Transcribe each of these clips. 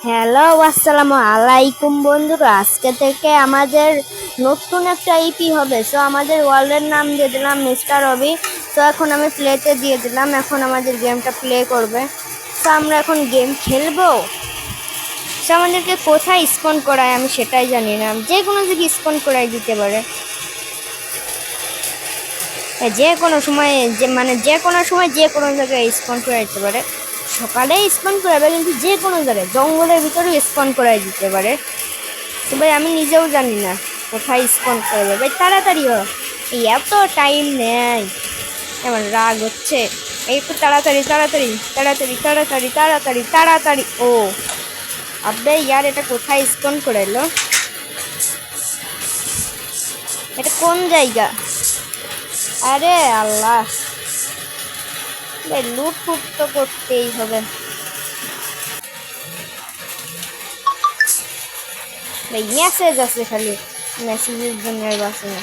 Hello, আসসালামু আলাইকুম বন্ধুরা। আজকে থেকে আমাদের নতুন একটা ইপি হবে। সো আমাদের ওয়ার্ল্ডের নাম দিয়ে দিলাম মিস্টার রবি। তো এখন আমি প্লেতে দিয়ে দিলাম, এখন আমাদের গেমটা প্লে করবে। তো আমরা এখন গেম খেলবো। সো আমাদেরকে কোথায় স্পন করায় আমি সেটাই জানি না, যে কোনো জায়গায় স্পন করাই দিতে পারে, যে কোনো সময়, যে কোনো সময় যে কোনো জায়গায় স্পন করাই দিতে পারে। সকালে স্পন করাবে, কিন্তু যে কোনো জায়গায় জঙ্গলের ভিতরেও স্পন করাই দিতে পারে। তো ভাই আমি নিজেও জানি না কোথায় স্পন করবে। ভাই তাড়াতাড়ি হ, এই এত টাইম নেই, আমার রাগ হচ্ছে। এই একটু তাড়াতাড়ি তাড়াতাড়ি তাড়াতাড়ি তাড়াতাড়ি তাড়াতাড়ি তাড়াতাড়ি। ও আবে ইয়ার, এটা কোথায় স্পন করাইলো? এটা কোন জায়গা? আরে আল্লাহ, ভাই লুট ফুট তো করতেই হবে। ভাই মেসেজ আছে, খালি মেসেজের জন্য আর বাঁচে না।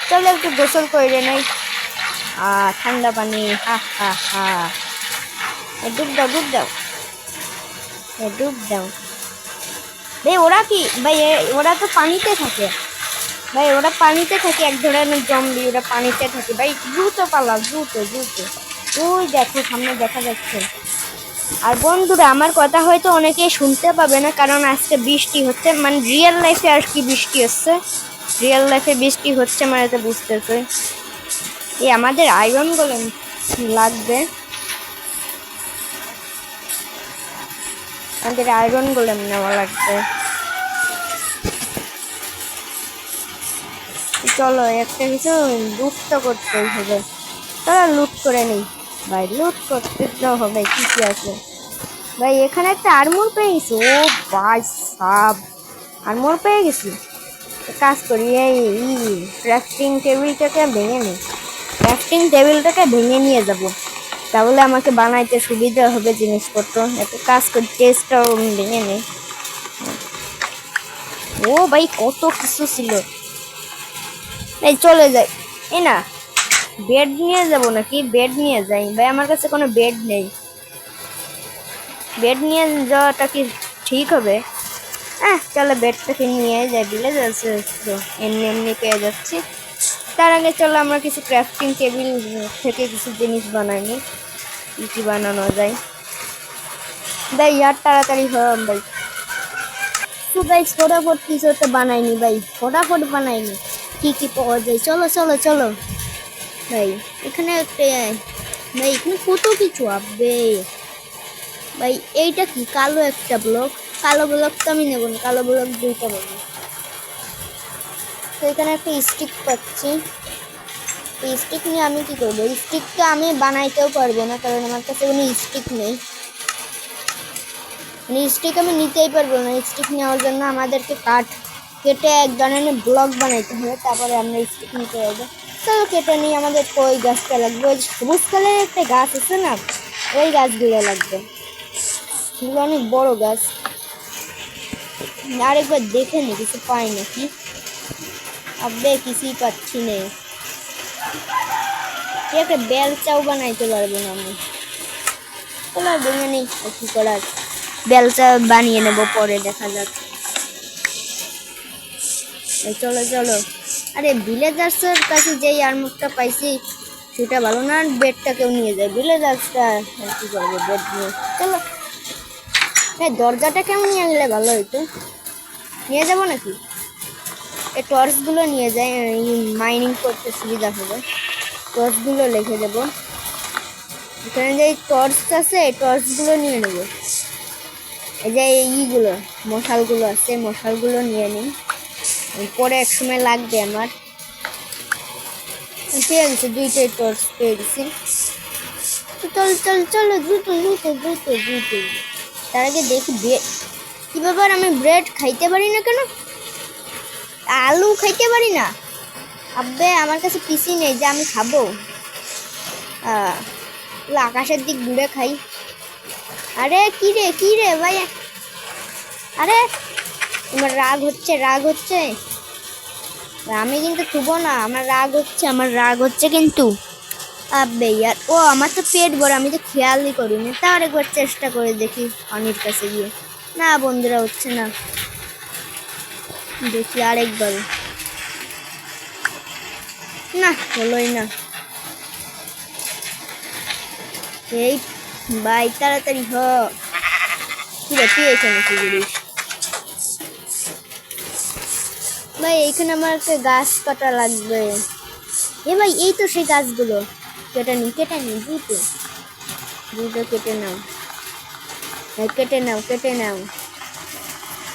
চলো একটু গোসল করে নেই। ঠান্ডা পানি, হা হা হা। ডুব দাও ডুব দাও, ডুব দাও। ভাই ওরা কি, ভাই ওরা তো পানিতে থাকে। ভাই ওরা পানিতে থাকে, এক ধরনের জম্বি, ওরা পানিতে থাকে। ভাই দ্রুত পালাও, দ্রুত দ্রুত। ওই দেখো সামনে দেখা যাচ্ছে। আর বন্ধুরা, আমার কথা হয়তো অনেকেই শুনতে পাবে না, কারণ আজকে বৃষ্টি হচ্ছে, মানে রিয়েল লাইফে আর কি বৃষ্টি হচ্ছে, রিয়েল লাইফে বৃষ্টি হচ্ছে, মানে তো বুঝতেছে। এই আমাদের আয়রন গোলেম লাগবে, আমাদের আয়রন গোলেম নেওয়া লাগবে। চলো একটা কিছু লুট তো করতেই হবে, তারা লুট করে নেই। ভাই লুট করতে তো হবে, কি কি আছে? ভাই এখানে একটা আর্মোর পেয়ে গেছি। ও ভাই সাব, আর্মোর পেয়ে গেছি। কাজ করি, এই ক্রাফটিং টেবিলটাকে ভেঙে নিই, ক্রাফটিং টেবিলটাকে ভেঙে নিয়ে যাব, তাহলে আমাকে বানাইতে সুবিধা হবে জিনিসপত্র। একটা কাজ করি, টেস্টটাও ভেঙে নিই। ও ভাই কত কিছু ছিল। এই চলে যাই, এই না বেড নিয়ে যাব নাকি? বেড নিয়ে যাই ভাই, আমার কাছে কোনো বেড নেই। বেড নিয়ে যাওয়াটা কি ঠিক হবে? চলো বেডটাকে নিয়ে যাই, ভিলেজ আছে তো এমনি এমনি পেয়ে যাচ্ছি। তার আগে চলো আমরা কিছু ক্রাফটিং টেবিল থেকে কিছু জিনিস বানাইনি, কি কি বানানো যায়। ভাই ইয়ার তাড়াতাড়ি হয় ভাই। তো ভাই ফটাফট কিছু একটা বানাইনি ভাই, ফটাফট বানাইনি। কি কি পাওয়া যায়, চলো চলো চলো। ভাই এখানে একটা, ভাই এখানে কত কিছু আবে। ভাই এইটা কি কালো একটা ব্লক? কালো ব্লক তো আমি নেব না, কালো ব্লক দুইটা পাবো। তো এখানে একটা স্টিক পাচ্ছি, এই স্টিক নিয়ে আমি কি করবো? স্টিকটা আমি বানাইতেও পারবো না, কারণ আমার কাছে কোনো স্টিক নেই। মানে স্টিক আমি নিতেই পারবো না। স্টিক নেওয়ার জন্য আমাদেরকে কাঠ কেটে এক ধরনের ব্লক বানাইতে হবে, তারপরে আমরা স্টিক নিতে পারবো। চলো কেটে নিই। আমাদের ওই গাছটা লাগবে, ওই সবুজ কালারের একটা গাছ আছে না, ওই গাছগুলো লাগবে। এগুলো অনেক বড় গাছ। আরেকবার দেখে নি কিছু পাই নাকি। আবে কিছুই পাচ্ছি না। একটা বেলচাও বানাইতে পারবো না আমি। চলো ভেঙে নিই, কি করার, বেলচা বানিয়ে নেব, পরে দেখা যাক। চলো চলো। আরে ভিলেজার্সের কাছে যেই আর্মুরটা পাইছি সেটা ভালো না, বেডটাকেও নিয়ে যায় ভিলেজার্সটা। কি করবো বেড নিয়ে? চলো দরজাটা কেমন নিয়ে গেলে ভালো হইতো, নিয়ে যাবো নাকি? এই টর্চগুলো নিয়ে যাই, মাইনিং করতে সুবিধা হবে। টর্চগুলো লিখে দেবো, এখানে যে টর্চ আছে এই টর্চগুলো নিয়ে নেবো। এই যে এইগুলো মশালগুলো আছে, মশালগুলো নিয়ে নিই, পরে এক সময় লাগবে আমার। পেয়ে গেছি, দুইটাই টর্চ পেয়ে গেছি। চল চল চলো দ্রুত দ্রুত দ্রুত দ্রুত। তার আগে দেখি কি ব্যাপার, আমি ব্রেড খাইতে পারি না কেন? আলু খাইতে পারি না? আব্বে আমার কাছে পিসি নেই যে আমি খাবো। আকাশের দিক ঘুরে খাই। আরে কি রে কি রে ভাই, আরে তোমার রাগ হচ্ছে, রাগ হচ্ছে। আমি কিন্তু থুবো না, আমার রাগ হচ্ছে, আমার রাগ হচ্ছে কিন্তু। আবে ইয়ার, আমার তো পেট ভরে, আমি তো খেয়ালই করিনি। তাও একবার চেষ্টা করে দেখি পানির কাছে গিয়ে। না বন্ধুরা, হচ্ছে না। দেখি আরেকবার। না, হলোই না। এই ভাই তাড়াতাড়ি হ। তুই এখানে কি করিস ভাই? এইখানে আমার একটা গাছ কাটা লাগবে। এ ভাই, এই তো সেই গাছগুলো। কেটে নি দ্রুত দ্রুত কেটে নাও। কেটে নাও কেটে নাও।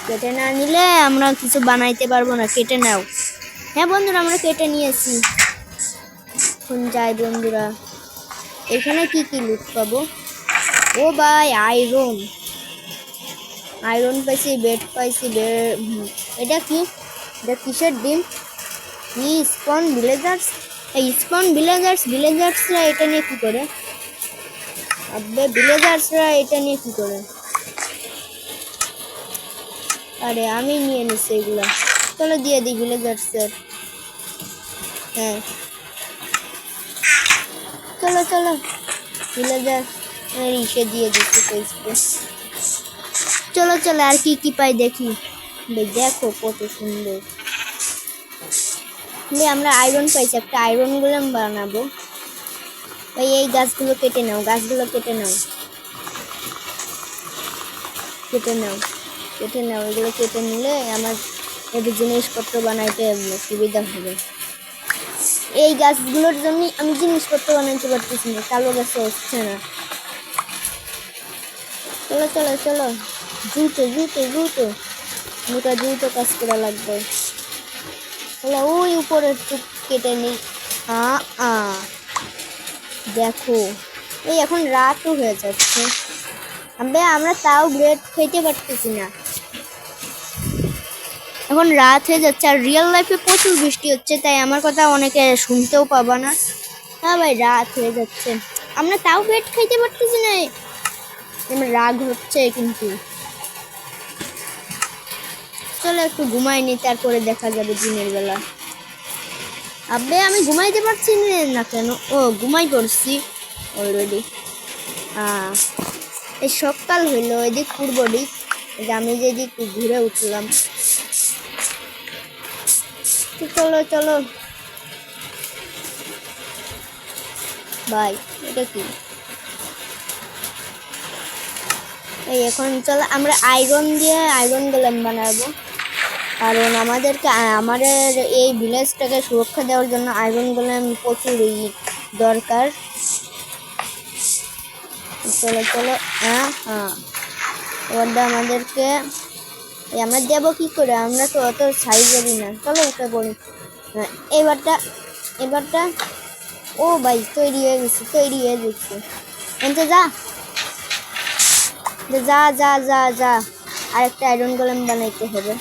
কেটে না নিলে আমরা কিছু বানাইতে পারবো না। কেটে নাও। হ্যাঁ বন্ধুরা, আমরা কেটে নিয়েছি। এখন যাই বন্ধুরা। এখানে কি কি লুট পাবো? ও ভাই, আয়রন পাইছি, বেড পাইছি। এটা কি? এটা কিসের ডিম? স্পন ভিলেজার্স। এই স্পন ভিলেজার্সরা এটা নিয়ে কি করে? আবে ভিলেজার্সরা এটা নিয়ে কি করে? আরে আমি নিয়ে নিচ্ছি এগুলা। চলো দিয়ে দিই ভিলেজার্সের। হ্যাঁ চলো চলো, ভিলেজার ইসে দিয়ে দিচ্ছি পেজকে। চলো চলো, আর কি কি পাই দেখি। দেখো কত সুন্দর। আমরা আয়রন পাইছি, একটা আয়রন গোলেম বানাবো। ভাই এই গাছগুলো কেটে নাও, গাছগুলো কেটে নাও। কেটে নাও কেটে নাও। এগুলো কেটে নিলে আমার একটু জিনিসপত্র বানাইতে সুবিধা হবে। এই গাছগুলোর জন্য আমি জিনিসপত্র বানাইতে পারতেছি না, কালো গাছে হচ্ছে না। চলো চলো চলো, দ্রুত দ্রুত দ্রুত দ্রুত কাজ করা লাগবে। ওই উপরের টুক কেটে নিই। দেখো, এই এখন রাতও হয়ে যাচ্ছে। আমরা তাও ব্রেড খেতে পারতেছি না। এখন রাত হয়ে যাচ্ছে, আর রিয়েল লাইফে প্রচুর বৃষ্টি হচ্ছে, তাই আমার কথা অনেকে শুনতেও পাবা না। হ্যাঁ ভাই, রাত হয়ে যাচ্ছে, আমরা তাও ব্রেড খাইতে পারতেছি না। আমার রাগ হচ্ছে কিন্তু। চলো একটু ঘুমাই নি, তারপরে দেখা যাবে দিনের বেলা। আবে আমি ঘুমাইতে পারছি না কেন? ও ঘুমাই পড়ছি অলরেডি। এই সকাল হইলো, এদিক পূর্ব দিক। আমি যেদিক ঘুরে উঠলাম। চলো চলো ভাই, এটা কি? এই এখন চলো আমরা আয়রন দিয়ে আয়রন গোলেম বানাবো, কারণ আমাদের এই ভিলেজটাকে সুরক্ষা দেওয়ার জন্য আয়রন গোলেম প্রচুরই দরকার। চলো চলো। হ্যাঁ হ্যাঁ, এবারটা আমাদেরকে আমরা দেবো কি করে? আমরা তো অত সাইজেরই না। চলো উঠে পড়ি। হ্যাঁ, এবারটা ও ভাই তৈরি হয়ে গেছে। এনতে যা যা যা যা যা, আরেকটা আয়রন গোলেম বানাইতে হবে।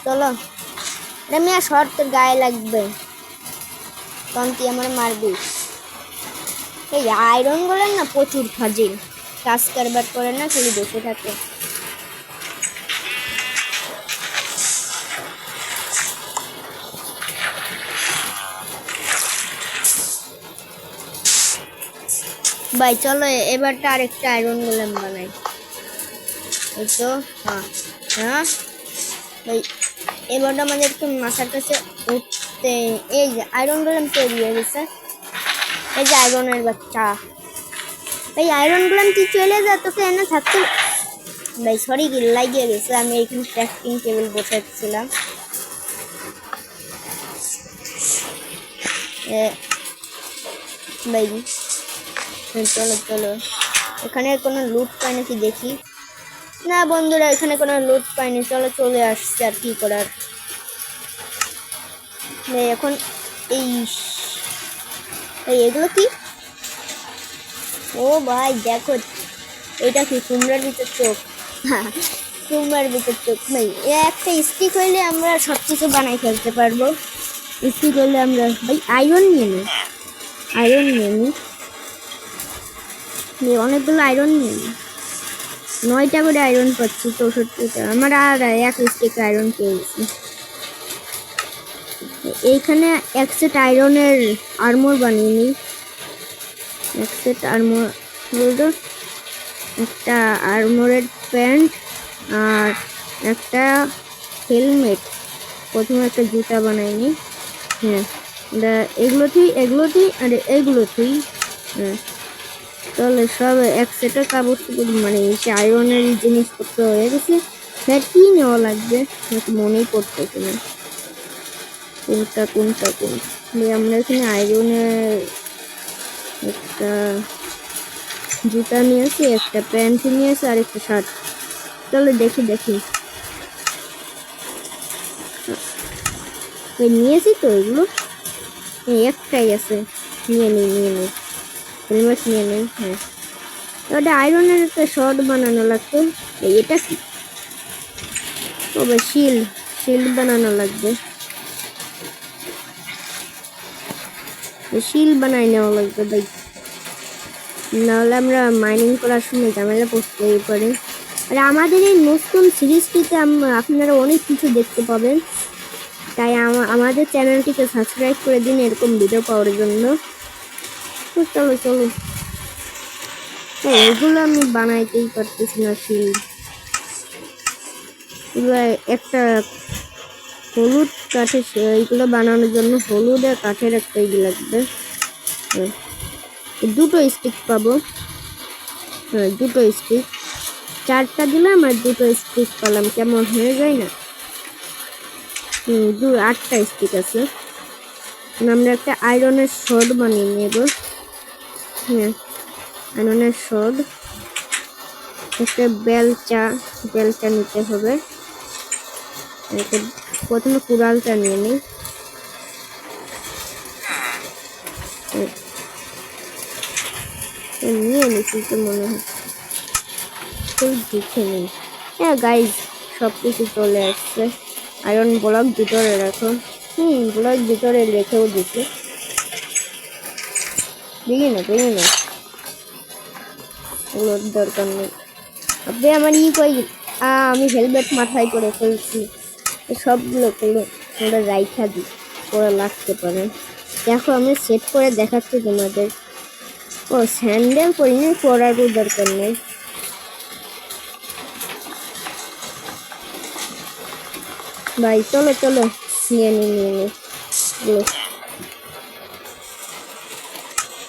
চলো মিয়া, শর্ট তোর গায়ে লাগবে, তখন তুই আমার মারবি। এই আয়রন গোলেম না প্রচুর ফাজিল, কাজ কারবার করে না, শুধু বসে থাকে। ভাই চলো এবারটা আরেকটা আয়রন গোলেম বানাই। এই তো হ্যাঁ ভাই, এবারটা আমাদের একটু মাথার কাছে উঠতে। এই যে আয়রন গোলেম তৈরি হয়ে গেছে। এই যে আয়রনের বাচ্চা। ভাই আয়রন গোলেম তুই চলে যা, তোকে এনে থাকতে। ভাই সরি, লাগিয়ে গেছে। আমি এখানে ক্রাফটিং টেবিল বসাচ্ছিলাম। ভাই চলো চলো, এখানে কোনো লুট পাই নাকি দেখি। না বন্ধুরা, এখানে কোনো লুট পাইনি। চলো চলে আসছে, আর কি করার। এখন এই এগুলো কি? ও ভাই দেখো, এটা কি? কুমড়ার ভিতর চোখ। কুমড়ার ভিতর চোখ। ভাই একটা স্টিক হইলে আমরা সব কিছু বানাই ফেলতে পারবো। স্টিক হইলে আমরা ভাই আয়রন নিয়ে নিই। অনেকগুলো আয়রন নিয়ে নিই। 9টা করে আয়রন পাচ্ছি, 64টা। আমার আর এক স্টিক আয়রন পেয়েছি। এইখানে এক সেট আয়রনের আর্মর বানিয়ে নিই। এক সেট আর্মর, একটা আর্মরের প্যান্ট, আর একটা হেলমেট, প্রথমে একটা জুতা বানাইনি। হ্যাঁ, এগুলোতেই আর এইগুলোতেই। হ্যাঁ, তাহলে সব এক সেটের কাপড় চোপড় মানে এসে আয়রনের জিনিসপত্র হয়ে গেছে। হ্যাঁ, কি নেওয়া লাগবে মনেই পড়তেছে না কোনটা আমরা এখানে আয়রনের একটা জুতা নিয়েছি, একটা প্যান্ট নিয়েছি আর একটা শার্ট। তাহলে দেখি নিয়েছি তো এগুলো, একটাই আছে, নিয়ে নিই হেলমেট নিয়ে নেই। হ্যাঁ, ওটা আয়রনের একটা শর্ট বানানো লাগতো। এটা কি তবে শিল্ড বানানো লাগবে, শিল্ড বানাই নেওয়া লাগবে ভাই, নাহলে আমরা মাইনিং করার সময় ঝামেলা পড়তেই পারি। আর আমাদের এই নতুন সিরিজটিতে আপনারা অনেক কিছু দেখতে পাবেন, তাই আমাদের চ্যানেলটিকে সাবস্ক্রাইব করে দিন এরকম ভিডিও পাওয়ার জন্য। তো চলো এগুলো আমি বানাইতেই পারতেছি না শিল্ড। একটা হলুদ কাঠের, এইগুলো বানানোর জন্য হলুদ আর কাঠের একটা লাগবে। দুটো স্টিক পাবো। হ্যাঁ, দুটো স্টিক, 4টা দিলাম আর দুটো স্টিক পেলাম, কেমন হয়ে যায় না? 8টা স্টিক আছে। আমরা একটা আয়রনের শর্ট বানিয়ে নেব। হ্যাঁ, আয়রনের শর্ট, একটা বেলচা নিতে হবে। প্রথমে কুড়ালটা নিয়ে নিই। নিয়ে নিচ্ছি তো মনে হয়, দেখে নিই। হ্যাঁ গাইজ, সব কিছু চলে আসছে। আয়রন ব্লক ভিতরে রাখো। ব্লক ভিতরে রেখেও দিচ্ছি, দেখি না ওগুলোর দরকার নেই। আপনি আমার আমি হেলমেট মাথায় করে ফেলছি, সবগুলো ওরা রাইখা দিই, ওরা লাগতে পারে। দেখো আমি সেট করে দেখাচ্ছি তোমাদের। ও স্যান্ডেল পরিনি, পরারও দরকার নেই। ভাই চলো নিয়ে নি।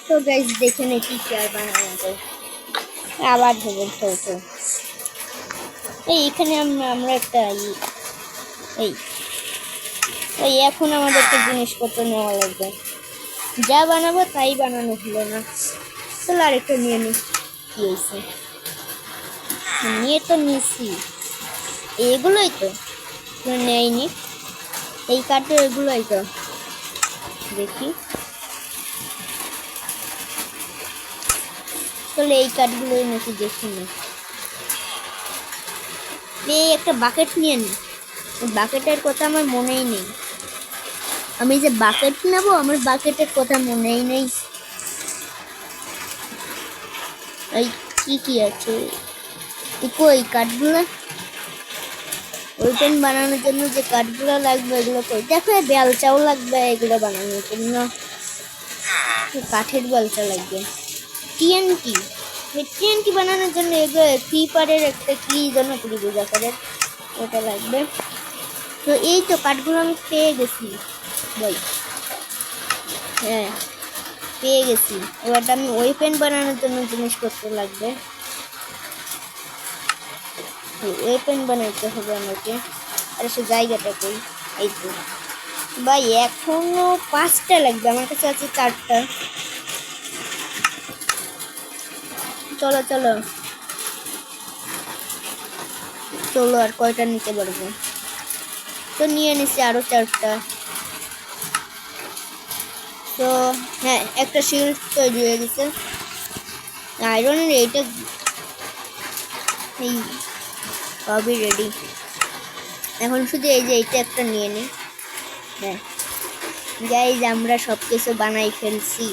তো গাইজ দেখে নে কি চেয়ার বানানো যায়। আবার ধরুন চলছে। এইখানে আমরা একটা এখন আমাদেরকে জিনিসপত্র নেওয়া লাগবে, যা বানাবো তাই বানানো হলো না। চলো আরেকটা নিয়ে নি। কি হয়েছে, নিয়ে তো নিছি, এগুলোই তো নেয়নি, এই কাঠের এগুলোই তো। দেখি তাহলে এই কাঠগুলোই নাকি, দেখি না। এই একটা বাকেট নিয়ে নি, বাকেটের কথা আমার মনেই নেই। আমি যে বাকেট নেবো, আমার বাকেটের কথা মনেই নেই। এই কি আছে এই কাঠগুলো, ওই পেন বানানোর জন্য যে কাঠগুলো লাগবে এগুলো কই? দেখো বেলচাও লাগবে এগুলো বানানোর জন্য, কাঠের বেলচা লাগবে। টিএনটি বানানোর জন্য এগুলো ক্রিপারের একটা কি যেন ত্রিভুজাকারের, ওটা লাগবে। তো এই তো কাঠগুলো আমি পেয়ে গেছি ভাই। হ্যাঁ পেয়ে গেছি, এবারটা আমি ওয়েপেন বানানোর জন্য জিনিসপত্র লাগবে, ওয়েপেন বানাইতে হবে আমাকে। আর সে জায়গাটা কই? এই তো ভাই, এখনো 5টা লাগবে, আমার কাছে আছে 4টা। চলো আর কয়টা নিতে পারবো? তো নিয়ে নিছি আরো 4টা। তো হ্যাঁ, একটা শিল্ড তৈরি হয়ে গেছে আয়রনের। এইটা এই সবই রেডি, এখন শুধু এই যে এইটা একটা নিয়ে নিই। হ্যাঁ গাইজ, আমরা সব কিছু বানাই ফেলছি।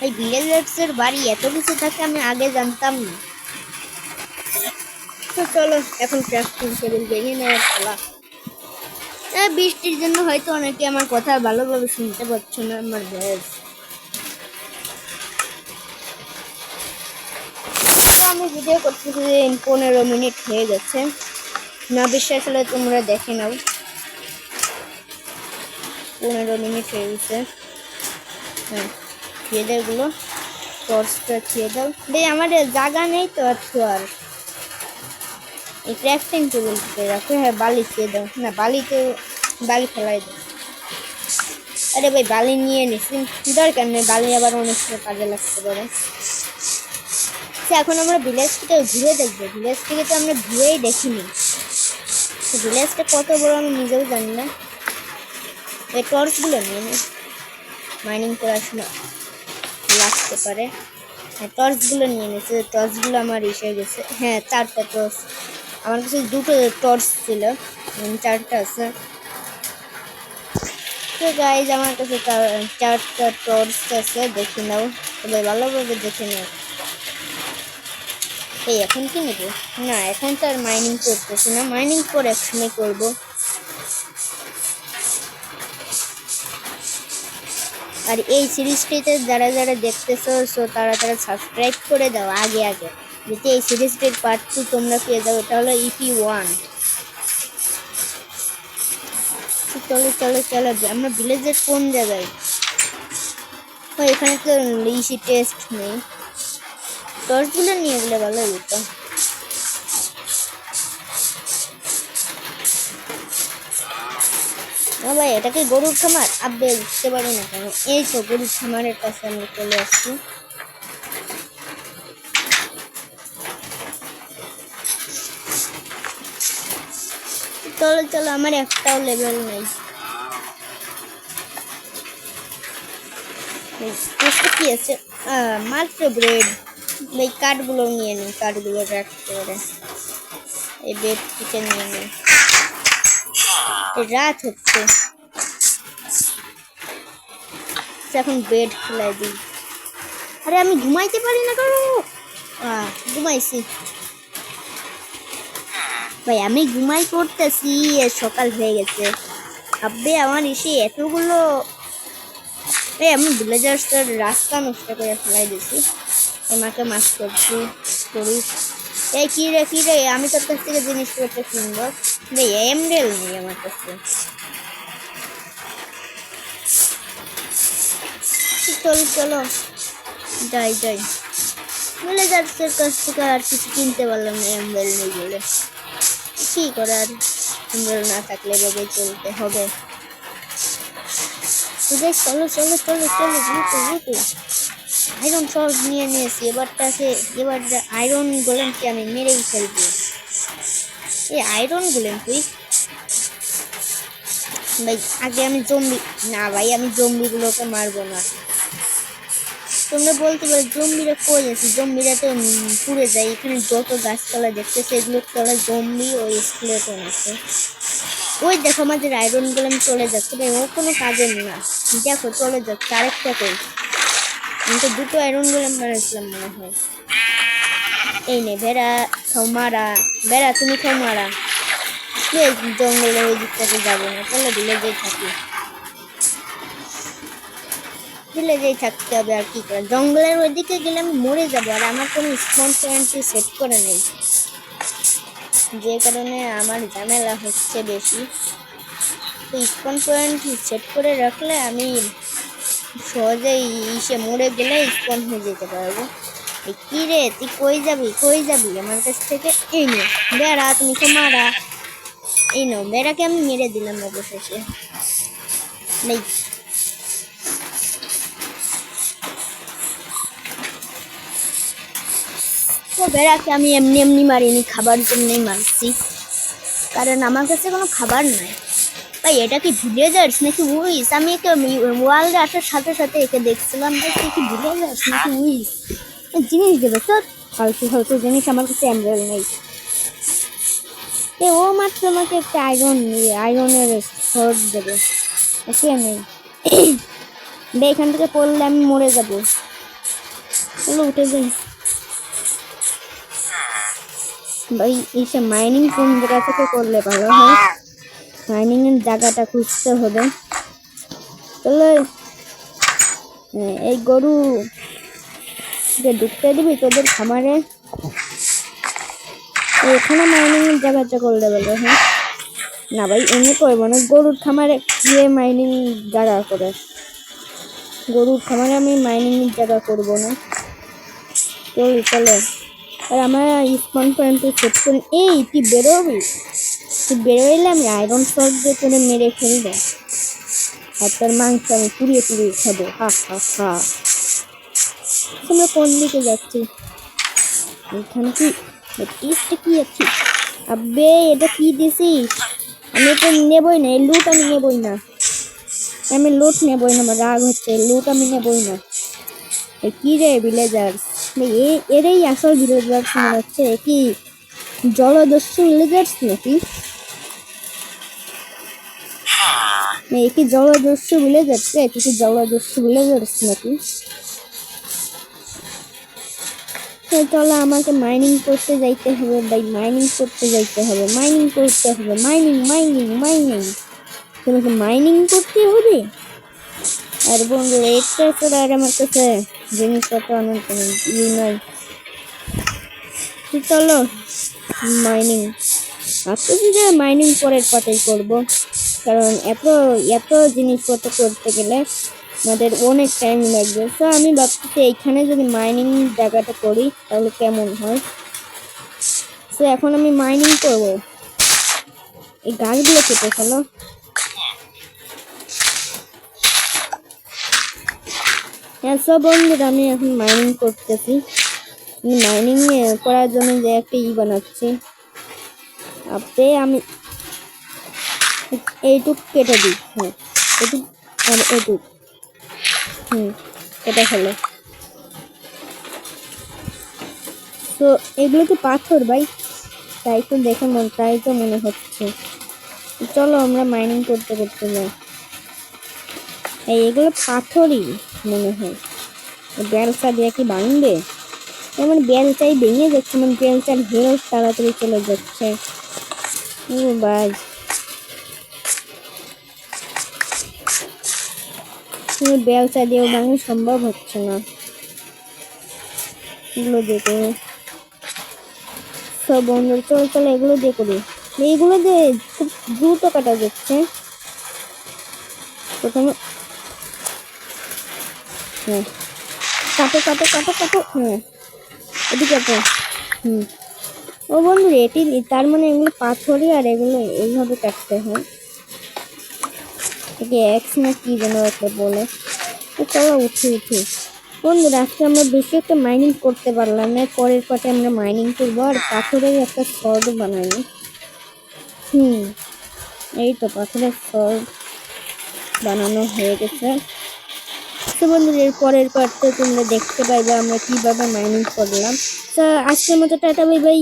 এই ভিলেজার্সের বাড়ি এত কিছু থাকে আমি আগে জানতাম না। তো চলো এখন ক্রাফটিং টেবিল ভেঙে নেওয়ার পালা। বৃষ্টির জন্য হয়তো অনেকে আমার কথা ভালোভাবে শুনতে পাচ্ছ না, আমার ভয়েস। তো আমি ভিডিও করতেছি 15 মিনিট হয়ে গেছে। না বিশ্বাস হলে তোমরা দেখে নাও। 15 মিনিট হয়ে গেছে। হ্যাঁ, খেয়ে দাও এগুলো, টর্চটা খেয়ে দাও। ভাই আমার জায়গা নেই তো আর এই ক্রাফটিং টেবিলটা রাখো। হ্যাঁ, বালি খেয়ে দাও। না, বালি ফেলাই দাও। আরে ভাই, বালি নিয়ে নিছি, দরকার নেই। বালি আবার অনেক কাজে লাগতে পারে। এখন আমরা ভিলেজ থেকে ঘুরে দেখবো। ভিলেজ থেকে তো আমরা ঘুরেই দেখিনি। ভিলেজটা কত বড় আমি নিজেও জানি না। এই টর্চগুলো নিয়ে নি, মাইনিং করার সময় লাগতে পারে। হ্যাঁ, টর্চগুলো নিয়ে নিচ্ছে। টর্চগুলো আমার এসে গেছে। হ্যাঁ, 4টা টর্চ। আমার কাছে 2টো টর্চ ছিল, 4টা আছে। তো গাইজ আমার কাছে 4টা টর্চ আছে, দেখে নাও। তবে ভালোভাবে দেখে নাও। এই এখন কি নেবো? না, এখন তো আর মাইনিং করতেছি না। মাইনিং পরে একসময় করবো। আর এই সিরিজটিতে যারা যারা দেখতেছো, সো তারা সাবস্ক্রাইব করে দাও আগে যাতে এই সিরিজটির পার্ট 2 তোমরা পেয়ে যাও। এটা হলো EP1। চলো আমরা ভিলেজের কোন জায়গায়? এখানে তো ইসি টেস্ট নেই। টর্চগুলো নিয়ে গেলে ভালো হতো। ভাই, এটা কি গরুর খামার? আব্বে বুঝতে পারি না কেন। এই তো গরুর খামারের কাছে আমি চলে আসছি। চলো আমার একটাও লেভেল নেই। কি আছে? মাত্র ব্রেড। এই কাঠগুলো নিয়ে নিই, কাঠগুলো রাখতে পারে। এই বেড থেকে নিয়ে নিই। রাত হচ্ছে, এখন বেড খোলাই দিই। আরে আমি ঘুমাইতে পারি না কেন? ঘুমাইছি ভাই, আমি ঘুমাই পড়তেছি। সকাল হয়ে গেছে। আব্বে আমার এসে এতগুলো। আমি ভিলেজার্সের রাস্তা নষ্ট করে ফেলাই দিছি। আমাকে মাছ করছি করি। এই কি রে, আমি তোর কাছ থেকে জিনিসপত্র কিনবো। এমরেল নেই আমার কাছে। চলো যাই। ভিলেজার্সের কাছ থেকে আর কিছু কিনতে পারলাম না, এমরেল নেই বলে। কি করার, এমরেল না থাকলে এভাবে চলতে হবে। চলো আয়রন সল্ট নিয়ে নিয়েছি। এবার আয়রন গোলেমকে আমি মেরেই ফেলবো। এই আয়রন গোলেম তুই ভাই, আগে আমি জম্বি। না ভাই, আমি জম্বিগুলোকে মারবো না। তোমরা বলতে পারো জম্বিরা কই আছে? জম্বিরা তো পুড়ে যায়। এখানে যত গাছপালা দেখতেছে এগুলোর তলায় জম্বি ও স্কেলেটন আছে। ওই দেখো আমাদের আয়রন গোলেম চলে যাচ্ছে ভাই, ও কোনো কাজের না। দেখো চলে যাচ্ছে। আরেকটা কই? আমি তো 2টো আয়রন গোলেম মারাছিলাম মনে হয়। এই নে বেড়া, খাও মারা। বেড়া তুমি খাও মারা। জঙ্গলের ওই দিকটাতে যাবো না, তাহলে ভিলেজেই থাকতে হবে। আর কি করে, জঙ্গলের ওইদিকে গেলে আমি মরে যাবো। আর আমার কোনো স্পন পয়েন্ট সেট করে নেই, যে কারণে আমার ঝামেলা হচ্ছে বেশি। তো স্পন পয়েন্ট সেট করে রাখলে আমি সহজেই মরে গেলে স্পন হয়ে যেতে পারবো। কি রে, তুই কই যাবি আমার কাছ থেকে? এই নে বেড়া, তুমি তো মারা। এই নো, বেড়াকে আমি মেরে দিলাম অবশেষে। নেই, তো বেড়াকে আমি এমনি মারিনি, খাবার জন্যই মারছি। কারণ আমার কাছে কোনো খাবার নাই। ভাই, এটা কি ভিলেজার্স নাকি উইস? আমি একে ওয়ার্ল্ডে আসার সাথে সাথে একে দেখছিলাম। ভাই, কি ভিলেজার্স নাকি উইস? জিনিস দেবে স্যার, ফালতু জিনিস। আমার কাছে এমব্রেল নেই। ও মাত্র আমাকে একটা আয়রনের শর্ট দেবে। ওকে নেই। এখান থেকে পড়লে আমি মরে যাবো। চলো উঠে যাই ভাই। এসে মাইনিং কোন জায়গা থেকে করলে ভালো হয়? মাইনিং এর জায়গাটা খুঁজতে হবে। চলো, এই গরু ঢুকতে দিবি তোদের খামারে? এখানে মাইনিং এর জায়গাটা করলে বলো। হ্যাঁ না ভাই এমনি করবো না, গরুর খামারে গিয়ে মাইনিং জায়গা করে, গরুর খামারে আমি মাইনিং জায়গা করবো না। চলো আর আমার স্পন পয়েন্ট সেট করে। এই তুই বেরোবি, তুই বেরোইলে আমি আয়রন শট দিয়ে করে মেরে ফেলবো, আর তোর মাংস আমি পুড়িয়ে পুড়িয়ে খাবো। হা হা হা। আমরা কোন দিকে যাচ্ছি? এখানে কি টেস্টটা কি আছে? আবে এটা কি দিছিস? আমি এটা নেবই না, এই লুট আমি নেবই না, আমি লুট নেবই না, আমার রাগ হচ্ছে, লুট আমি নেবই না। কি রে ভিলেজার, এরাই আসল ভিলেজার মনে হচ্ছে। কি জলদস্যু ভিলেজার্স নাকি? কি জলদস্যু ভিলেজার্স? তুই কি জলদস্যু ভিলেজার্স নাকি? চলো আমাকে মাইনিং করতে যাইতে হবে ভাই, মাইনিং করতে যাইতে হবে, মাইনিং করতে হবে, মাইনিং মাইনিং মাইনিং, তোমাকে মাইনিং করতে হবে। আর বন্ধু এটা ছাড়া আর আমার কাছে জিনিসপত্র অনেক নয়। চলো মাইনিং, ভাবতেছি যে মাইনিং পরের পাতে করবো, কারণ এত এত জিনিসপত্র করতে গেলে আমাদের অনেক টাইম লাগবে। তো আমি ভাবতেছি এইখানে যদি মাইনিং জায়গাটা করি তাহলে কেমন হয়। তো এখন আমি মাইনিং করব, এই গাছগুলো কেটে ফেলো। হ্যাঁ সব বন্ধুরা আমি এখন মাইনিং করতেছি, মাইনিং করার জন্য যে একটা বানাচ্ছি। আপনি আমি এইটুক কেটে দিই। হ্যাঁ এইটুক আর এইটুক কেটে ফেলো। তো এগুলো কি পাথর ভাই? তাই তো দেখে তাই তো মনে হচ্ছে। চলো আমরা মাইনিং করতে করতে যাই। এগুলো পাথরই মনে হয়, বেলচা দিয়ে কি ভাঙবে? যেমন বেলচাই ভেঙে যাচ্ছে, মানে বেলচার হেলথ তাড়াতাড়ি চলে যাচ্ছে। ও ভাই বেলচা দিয়েও ভাঙা সম্ভব হচ্ছে না। এগুলো দেখো সব বন্ধু, চলো চলো এগুলো দিয়ে করি। এইগুলো দিয়ে খুব দ্রুত কাটা যাচ্ছে। প্রথমে হ্যাঁ কাটো কাটো কাটো কাটো, হ্যাঁ এটি কাটো। ও বন্ধু এটি তার মানে এগুলো পাথরই, আর এগুলো এইভাবে কাটতে হয়। এটি এক্স না কি যেন একটা বলে। চলো উঠি উঠি বন্ধুরা, আজকে আমরা বেশি একটা মাইনিং করতে পারলাম না, পরের পাটে আমরা মাইনিং করবো। আর পাথরের একটা সর্ড বানাইনি। এই তো পাথরের সর্ড বানানো হয়ে গেছে। তো বন্ধুরা এর পরের পার্টে তোমরা দেখতে পাইবে আমরা কিভাবে মাইনিং করলাম। তো আজকের মতো টাটা বাই বাই।